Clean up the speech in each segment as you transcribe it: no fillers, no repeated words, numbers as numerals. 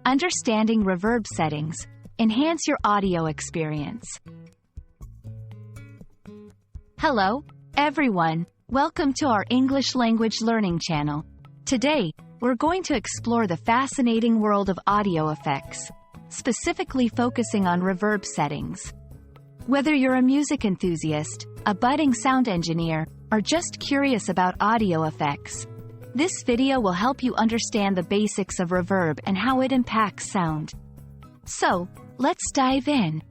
Understanding reverb settings. Enhance your audio experience. Hello, everyone. Welcome to our English language learning channel. Today, we're going to explore the fascinating world of audio effects, specifically focusing on reverb settings. Whether you're a music enthusiast, a budding sound engineer, or just curious about audio effects, this video will help you understand the basics of reverb and how it impacts sound. So, let's dive in.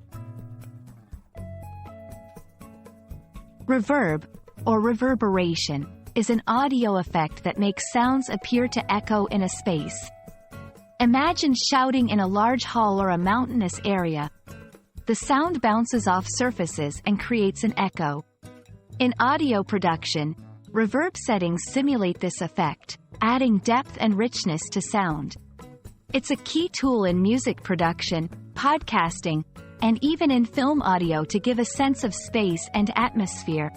Reverb, or reverberation, is an audio effect that makes sounds appear to echo in a space. Imagine shouting in a large hall or a mountainous area. The sound bounces off surfaces and creates an echo. In audio production, reverb settings simulate this effect, adding depth and richness to sound. It's a key tool in music production, podcasting, and even in film audio to give a sense of space and atmosphere.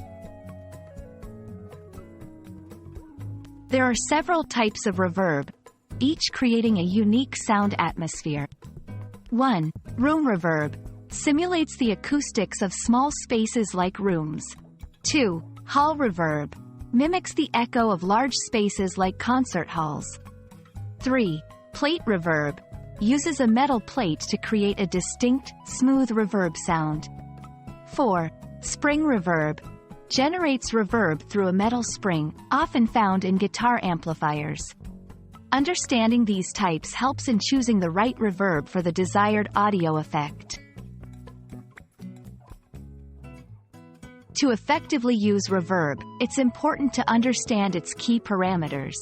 There are several types of reverb, each creating a unique sound atmosphere. 1. Room reverb simulates the acoustics of small spaces like rooms. 2. Hall reverb mimics the echo of large spaces like concert halls. 3. Plate reverb uses a metal plate to create a distinct, smooth reverb sound. 4. Spring reverb generates reverb through a metal spring, often found in guitar amplifiers. Understanding these types helps in choosing the right reverb for the desired audio effect. To effectively use reverb, it's important to understand its key parameters.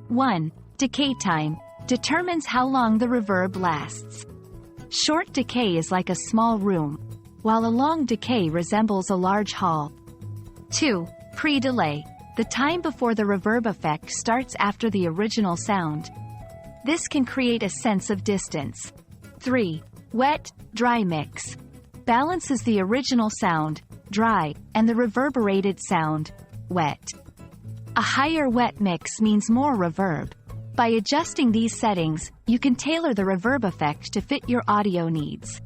1. Decay time determines how long the reverb lasts. Short decay is like a small room, while a long decay resembles a large hall. 2. Pre-delay. The time before the reverb effect starts after the original sound. This can create a sense of distance. 3. Wet-dry mix balances the original sound, dry, and the reverberated sound, wet. A higher wet mix means more reverb. By adjusting these settings, you can tailor the reverb effect to fit your audio needs.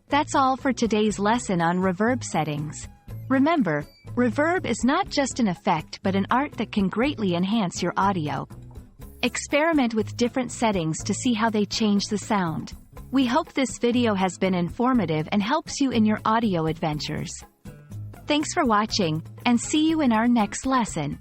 That's all for today's lesson on reverb settings. Remember, reverb is not just an effect but an art that can greatly enhance your audio. Experiment with different settings to see how they change the sound. We hope this video has been informative and helps you in your audio adventures. Thanks for watching, and see you in our next lesson.